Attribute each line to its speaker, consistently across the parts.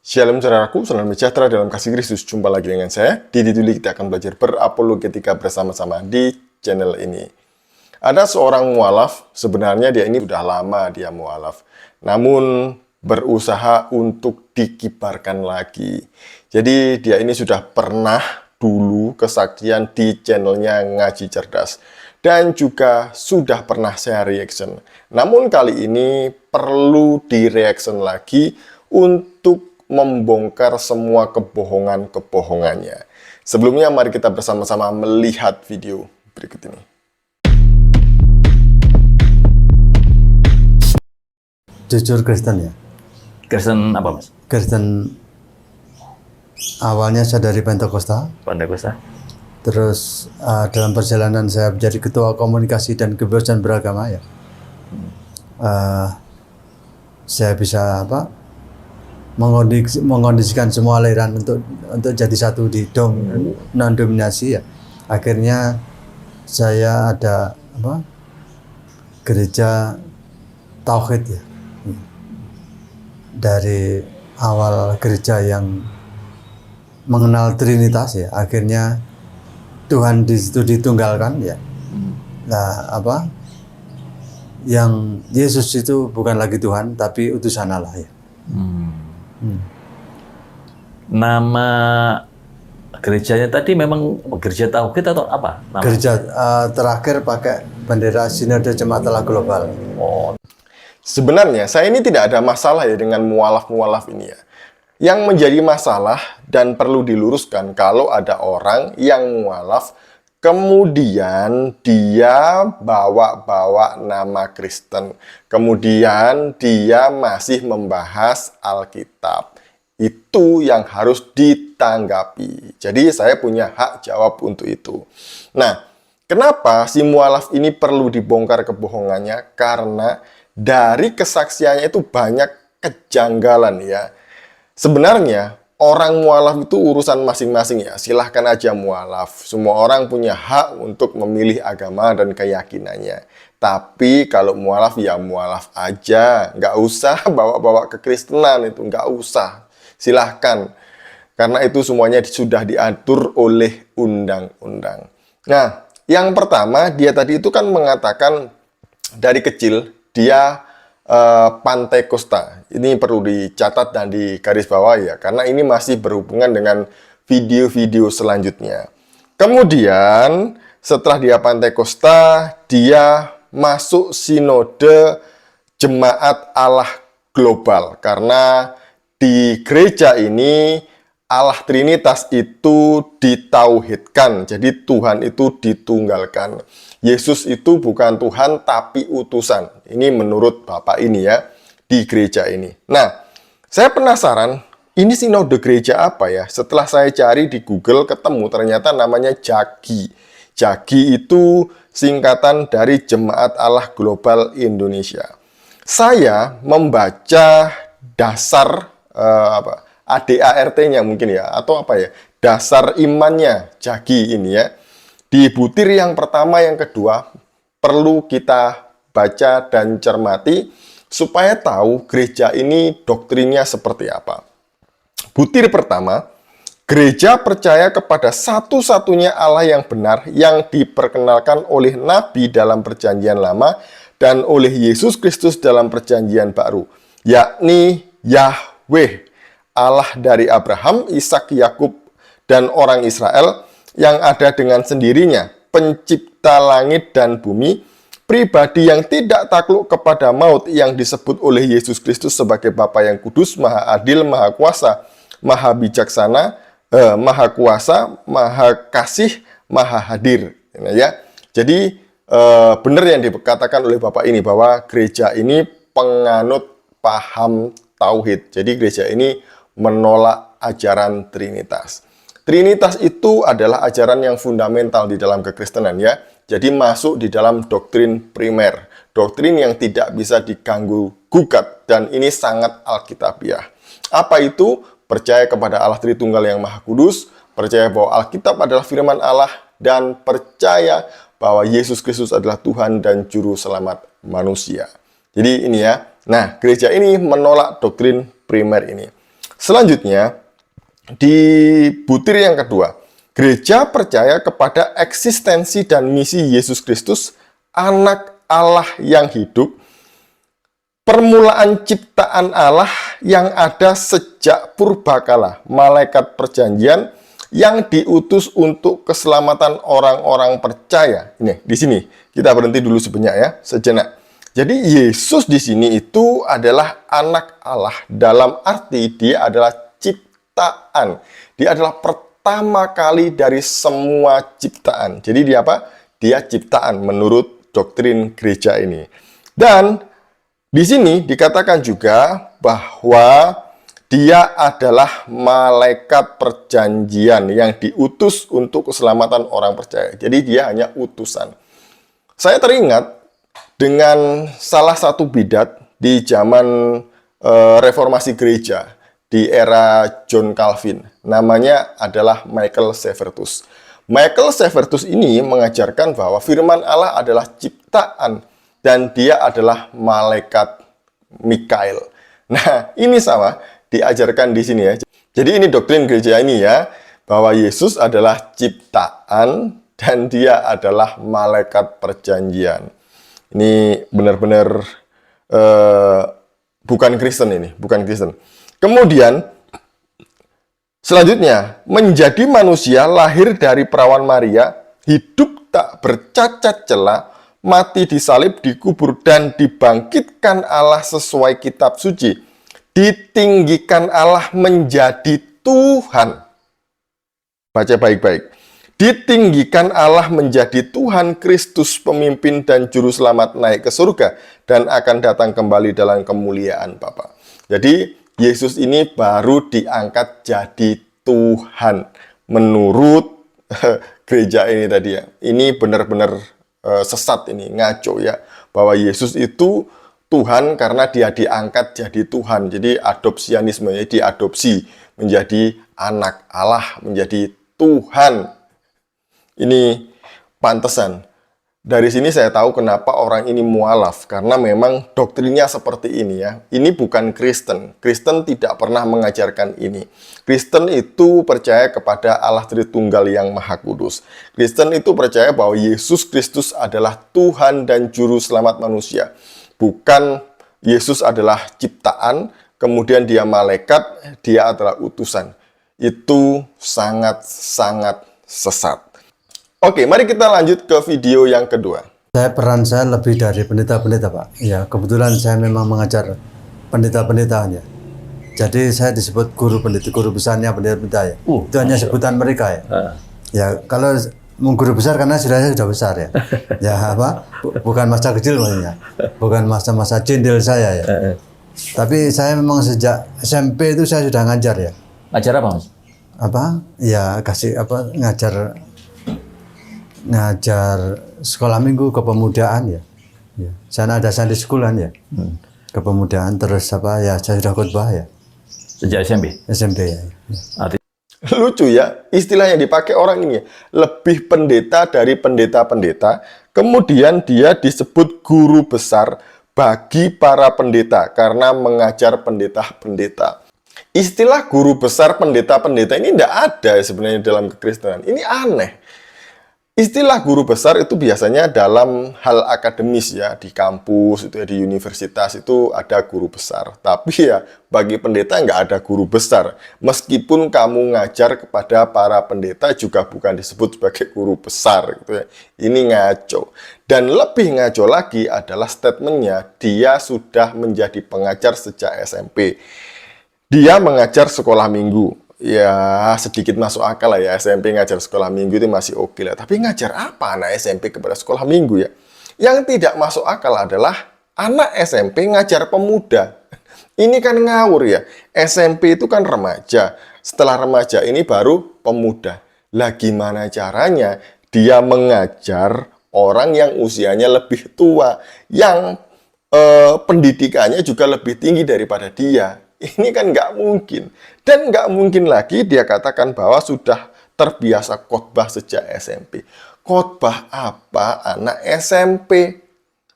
Speaker 1: Shalom saudaraku, salam sejahtera dalam kasih Kristus. Jumpa lagi dengan saya, Didi Tuli. Kita akan belajar berapologetika bersama-sama di channel ini. Ada seorang mualaf, sebenarnya dia ini sudah lama dia mualaf. Namun berusaha untuk dikibarkan lagi. Jadi dia ini sudah pernah dulu kesaksian di channelnya Ngaji Cerdas. Dan juga sudah pernah saya reaction. Namun kali ini perlu di-reaction lagi untuk membongkar semua kebohongan-kebohongannya. Sebelumnya mari kita bersama-sama melihat video berikut ini.
Speaker 2: Jujur Kristen ya?
Speaker 3: Kristen apa mas?
Speaker 2: Kristen awalnya saya dari Pentakosta.
Speaker 3: Pentakosta.
Speaker 2: Terus dalam perjalanan saya menjadi ketua komunikasi dan kebebasan beragama ya. Saya bisa mengkondisikan semua aliran untuk jadi satu di non-dominasi ya. Akhirnya saya ada gereja tauhid ya. Dari awal gereja yang mengenal Trinitas ya, akhirnya Tuhan di situ ditunggalkan ya. Nah, yang Yesus itu bukan lagi Tuhan tapi utusan Allah ya.
Speaker 3: Nama gerejanya tadi memang gereja tauhid atau apa? Nama?
Speaker 2: Gereja terakhir pakai bendera Sinode Jemaat Allah Global.
Speaker 3: Oh.
Speaker 1: Sebenarnya saya ini tidak ada masalah ya dengan mualaf-mualaf ini ya. Yang menjadi masalah dan perlu diluruskan kalau ada orang yang mualaf kemudian dia bawa-bawa nama Kristen. Kemudian dia masih membahas Alkitab. Itu yang harus ditanggapi. Jadi saya punya hak jawab untuk itu. Nah, kenapa si mualaf ini perlu dibongkar kebohongannya? Karena dari kesaksiannya itu banyak kejanggalan ya. Sebenarnya orang mualaf itu urusan masing-masing ya. Silahkan aja mualaf. Semua orang punya hak untuk memilih agama dan keyakinannya. Tapi kalau mualaf ya mualaf aja. Nggak usah bawa-bawa kekristenan itu. Nggak usah. Silahkan. Karena itu semuanya sudah diatur oleh undang-undang. Nah, yang pertama dia tadi itu kan mengatakan dari kecil dia Pentakosta. Ini perlu dicatat dan digarisbawahi ya, karena ini masih berhubungan dengan video-video selanjutnya. Kemudian setelah dia Pentakosta, dia masuk Sinode Jemaat Allah Global, karena di gereja ini Allah Trinitas itu ditauhidkan. Jadi Tuhan itu ditunggalkan. Yesus itu bukan Tuhan tapi utusan. Ini menurut Bapak ini ya, di gereja ini. Nah, saya penasaran, ini sinode gereja apa ya? Setelah saya cari di Google ketemu ternyata namanya JAGI. JAGI itu singkatan dari Jemaat Allah Global Indonesia. Saya membaca dasar ADART-nya mungkin ya, atau apa ya, dasar imannya JAGI ini ya. Di butir yang pertama, yang kedua, perlu kita baca dan cermati supaya tahu gereja ini doktrinnya seperti apa. Butir pertama, gereja percaya kepada satu-satunya Allah yang benar yang diperkenalkan oleh Nabi dalam Perjanjian Lama dan oleh Yesus Kristus dalam Perjanjian Baru, yakni Yahweh, Allah dari Abraham, Ishak, Yakub, dan orang Israel yang ada dengan sendirinya, pencipta langit dan bumi, pribadi yang tidak takluk kepada maut yang disebut oleh Yesus Kristus sebagai Bapa yang kudus, maha adil, maha kuasa, maha bijaksana, maha kuasa, maha kasih, maha hadir. Ya. Jadi benar yang dikatakan oleh Bapak ini bahwa gereja ini penganut paham tauhid. Jadi gereja ini menolak ajaran Trinitas. Trinitas itu adalah ajaran yang fundamental di dalam kekristenan ya. Jadi masuk di dalam doktrin primer. Doktrin yang tidak bisa diganggu gugat. Dan ini sangat alkitabiah. Apa itu? Percaya kepada Allah Tritunggal yang Maha Kudus. Percaya bahwa Alkitab adalah firman Allah. Dan percaya bahwa Yesus Kristus adalah Tuhan dan Juru Selamat manusia. Jadi ini ya. Nah, gereja ini menolak doktrin primer ini. Selanjutnya, di butir yang kedua, gereja percaya kepada eksistensi dan misi Yesus Kristus, anak Allah yang hidup, permulaan ciptaan Allah yang ada sejak purbakala, malaikat perjanjian yang diutus untuk keselamatan orang-orang percaya. Ini di sini kita berhenti dulu sejenak. Jadi Yesus di sini itu adalah anak Allah dalam arti dia adalah ciptaan. Dia adalah pertama kali dari semua ciptaan. Jadi dia apa? Dia ciptaan menurut doktrin gereja ini. Dan di sini dikatakan juga bahwa dia adalah malaikat perjanjian yang diutus untuk keselamatan orang percaya. Jadi dia hanya utusan. Saya teringat dengan salah satu bidat di zaman reformasi gereja di era John Calvin. Namanya adalah Michael Servetus. Michael Servetus ini mengajarkan bahwa firman Allah adalah ciptaan dan dia adalah malaikat Mikael. Nah, ini sama diajarkan di sini ya. Jadi ini doktrin gereja ini ya, bahwa Yesus adalah ciptaan dan dia adalah malaikat perjanjian. Ini benar-benar bukan Kristen ini, bukan Kristen. Kemudian selanjutnya, menjadi manusia lahir dari perawan Maria, hidup tak bercacat celah, mati disalib, dikubur, dan dibangkitkan Allah sesuai kitab suci. Ditinggikan Allah menjadi Tuhan. Baca baik-baik. Ditinggikan Allah menjadi Tuhan Kristus, pemimpin dan juru selamat naik ke surga dan akan datang kembali dalam kemuliaan Bapa. Jadi Yesus ini baru diangkat jadi Tuhan menurut gereja ini tadi ya. Ini benar-benar sesat ini, ngaco ya. Bahwa Yesus itu Tuhan karena dia diangkat jadi Tuhan. Jadi adopsianisme, ya, diadopsi menjadi anak Allah, menjadi Tuhan. Ini pantesan. Dari sini saya tahu kenapa orang ini mualaf, karena memang doktrinnya seperti ini ya. Ini bukan Kristen. Kristen tidak pernah mengajarkan ini. Kristen itu percaya kepada Allah Tritunggal yang Maha Kudus. Kristen itu percaya bahwa Yesus Kristus adalah Tuhan dan Juru Selamat manusia. Bukan Yesus adalah ciptaan, kemudian dia malaikat, dia adalah utusan. Itu sangat-sangat sesat. Oke, mari kita lanjut ke video yang kedua.
Speaker 2: Peran saya lebih dari pendeta-pendeta, Pak. Ya, kebetulan saya memang mengajar pendeta-pendetanya. Jadi saya disebut guru pendeta, guru besarnya pendeta-pendeta ya. Itu hanya sebutan mereka ya. Ya, kalau guru besar karena saya sudah besar ya. Ya apa? Bukan masa kecil maksudnya. Bukan masa-masa cindil saya ya. Tapi saya memang sejak SMP itu saya sudah ngajar ya.
Speaker 3: Ngajar apa, Mas?
Speaker 2: Apa? Ya kasih apa ngajar sekolah minggu kepemudaan ya. Ya. Sana ada Sunday schoolan ya. Kepemudaan terus apa ya saya sudah khotbah ya.
Speaker 3: Sejak SMP?
Speaker 2: SMP ya.
Speaker 1: Lucu ya, istilah yang dipakai orang ini ya. Lebih pendeta dari pendeta-pendeta. Kemudian dia disebut guru besar bagi para pendeta karena mengajar pendeta-pendeta. Istilah guru besar pendeta-pendeta ini tidak ada sebenarnya dalam kekristenan. Ini aneh. Istilah guru besar itu biasanya dalam hal akademis ya, di kampus, itu ya, di universitas itu ada guru besar. Tapi ya bagi pendeta nggak ada guru besar. Meskipun kamu ngajar kepada para pendeta juga bukan disebut sebagai guru besar. Gitu ya. Ini ngaco. Dan lebih ngaco lagi adalah statementnya, dia sudah menjadi pengajar sejak SMP. Dia mengajar sekolah minggu. Ya sedikit masuk akal lah ya, SMP ngajar sekolah minggu itu masih oke lah. Tapi ngajar apa anak SMP kepada sekolah minggu ya? Yang tidak masuk akal adalah anak SMP ngajar pemuda. Ini kan ngawur ya. SMP itu kan remaja. Setelah remaja ini baru pemuda. Lah gimana caranya dia mengajar orang yang usianya lebih tua, yang pendidikannya juga lebih tinggi daripada dia? Ini kan nggak mungkin. Dan nggak mungkin lagi dia katakan bahwa sudah terbiasa khotbah sejak SMP. Khotbah apa anak SMP?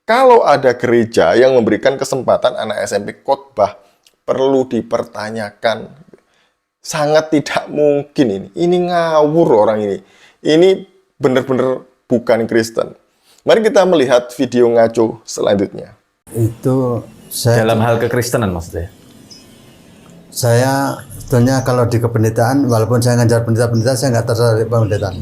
Speaker 1: Kalau ada gereja yang memberikan kesempatan anak SMP khotbah, perlu dipertanyakan. Sangat tidak mungkin ini. Ini ngawur orang ini. Ini benar-benar bukan Kristen. Mari kita melihat video ngaco selanjutnya.
Speaker 2: Itu saya
Speaker 3: Dalam hal kekristenan maksudnya.
Speaker 2: Saya sebetulnya kalau di kependetaan, walaupun saya ngajar pendeta-pendeta, saya nggak tertarik penderitaan.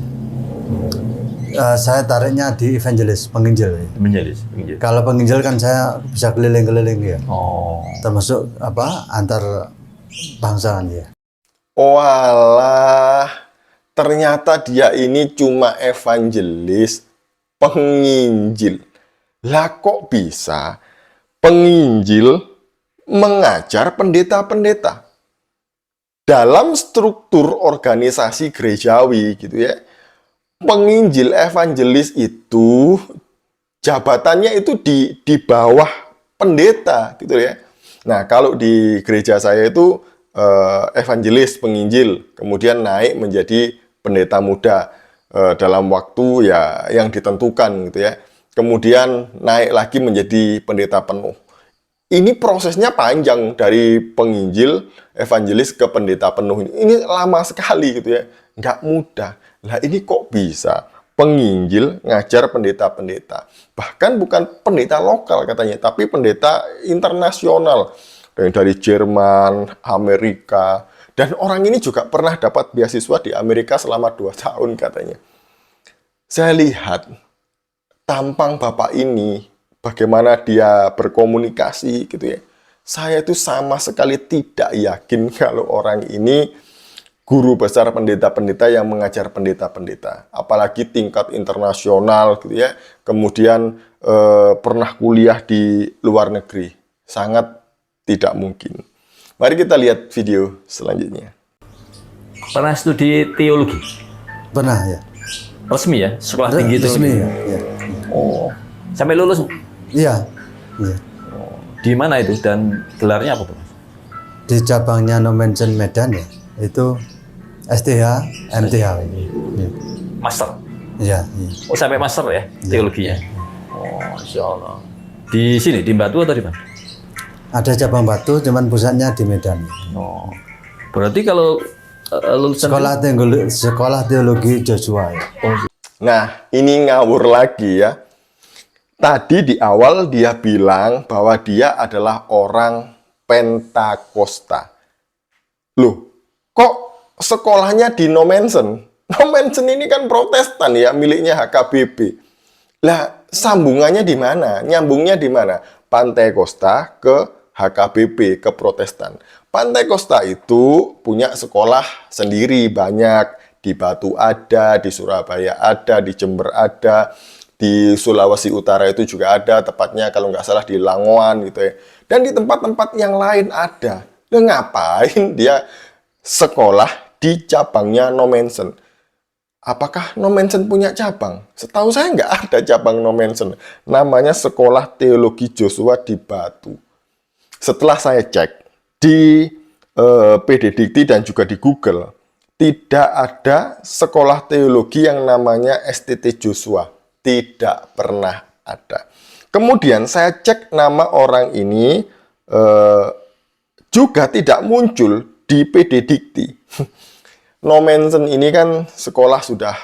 Speaker 2: Saya tariknya di evangelis, penginjil.
Speaker 3: Menjadi.
Speaker 2: Kalau penginjil kan saya bisa keliling-keliling ya,
Speaker 3: Oh.
Speaker 2: termasuk apa antar bangsa kan ya.
Speaker 1: Walah, ternyata dia ini cuma evangelis, penginjil. Lah kok bisa penginjil mengajar pendeta-pendeta? Dalam struktur organisasi gerejawi gitu ya, penginjil evangelis itu jabatannya itu di bawah pendeta gitu ya. Nah, kalau di gereja saya itu evangelis, penginjil, kemudian naik menjadi pendeta muda dalam waktu ya yang ditentukan gitu ya. Kemudian naik lagi menjadi pendeta penuh. Ini prosesnya panjang dari penginjil, evangelis ke pendeta penuh. Ini lama sekali gitu ya, nggak mudah. Lah ini kok bisa penginjil ngajar pendeta-pendeta? Bahkan bukan pendeta lokal katanya, tapi pendeta internasional. Yang dari Jerman, Amerika. Dan orang ini juga pernah dapat beasiswa di Amerika selama 2 tahun katanya. Saya lihat tampang Bapak ini, bagaimana dia berkomunikasi gitu ya. Saya itu sama sekali tidak yakin kalau orang ini guru besar pendeta-pendeta yang mengajar pendeta-pendeta. Apalagi tingkat internasional gitu ya. Kemudian pernah kuliah di luar negeri. Sangat tidak mungkin. Mari kita lihat video selanjutnya.
Speaker 3: Pernah studi teologi?
Speaker 2: Pernah ya.
Speaker 3: Resmi ya? Sekolah tinggi
Speaker 2: Resmi
Speaker 3: teologi?
Speaker 2: ya. Ya.
Speaker 3: Oh. Sampai lulus
Speaker 2: Iya. Iya.
Speaker 3: di mana itu dan gelarnya apa tuh?
Speaker 2: Di cabangnya No Mention Medan ya. Itu STH, MTH. Iya.
Speaker 3: Master?
Speaker 2: Iya. Iya.
Speaker 3: Oh, sampai master ya teologinya? Oh, Masya Allah. Di sini, di Batu atau di mana?
Speaker 2: Ada cabang Batu, cuman pusatnya di Medan.
Speaker 3: Oh. Berarti kalau lulusan
Speaker 2: Sekolah teologi Joshua ya.
Speaker 1: Nah, ini ngawur lagi ya. Tadi di awal dia bilang bahwa dia adalah orang Pentakosta. Loh, kok sekolahnya di No Mention? No Mention ini kan Protestan ya, miliknya HKBP. Lah, sambungannya di mana? Nyambungnya di mana? Pantai Kosta ke HKBP, ke Protestan. Pantai Kosta itu punya sekolah sendiri banyak. Di Batu ada, di Surabaya ada, di Jember ada, di Sulawesi Utara itu juga ada, tepatnya kalau nggak salah di Langoan gitu ya. Dan di tempat-tempat yang lain ada. Lah ngapain dia sekolah di cabangnya No Mention? Apakah No Mention punya cabang? Setahu saya nggak ada cabang No Mention. Namanya Sekolah Teologi Joshua di Batu. Setelah saya cek di PD Dikti dan juga di Google, tidak ada sekolah teologi yang namanya STT Joshua. Tidak pernah ada. Kemudian saya cek nama orang ini juga tidak muncul di PD Dikti. No Mention ini kan sekolah sudah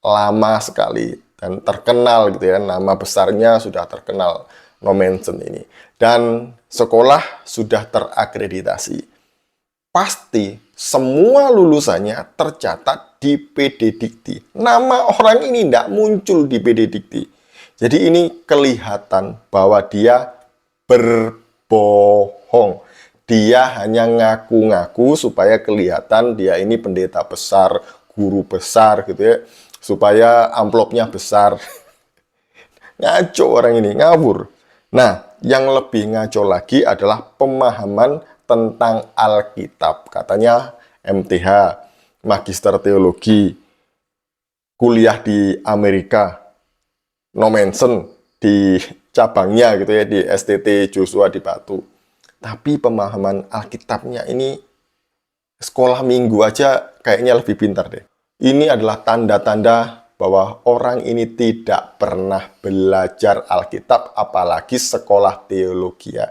Speaker 1: lama sekali dan terkenal gitu ya. Nama besarnya sudah terkenal, No Mention ini. Dan sekolah sudah terakreditasi. Pasti semua lulusannya tercatat di PD Dikti. Nama orang ini tidak muncul di PD Dikti. Jadi ini kelihatan bahwa dia berbohong. Dia hanya ngaku-ngaku supaya kelihatan dia ini pendeta besar, guru besar gitu ya. Supaya amplopnya besar. Ngaco orang ini, ngawur. Nah, yang lebih ngaco lagi adalah pemahaman tentang Alkitab. Katanya MTH, Magister Teologi, kuliah di Amerika, No Mention di cabangnya gitu ya, di STT Joshua di Batu. Tapi pemahaman Alkitabnya ini sekolah minggu aja kayaknya lebih pintar deh. Ini adalah tanda-tanda bahwa orang ini tidak pernah belajar Alkitab, apalagi sekolah teologi ya.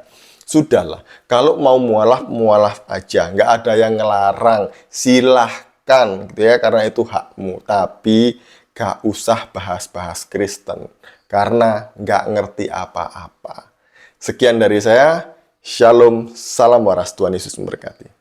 Speaker 1: Sudahlah, kalau mau mualaf aja, nggak ada yang ngelarang, silahkan gitu ya, karena itu hakmu. Tapi nggak usah bahas-bahas Kristen, karena nggak ngerti apa-apa. Sekian dari saya, Shalom, salam waras, Tuhan Yesus memberkati.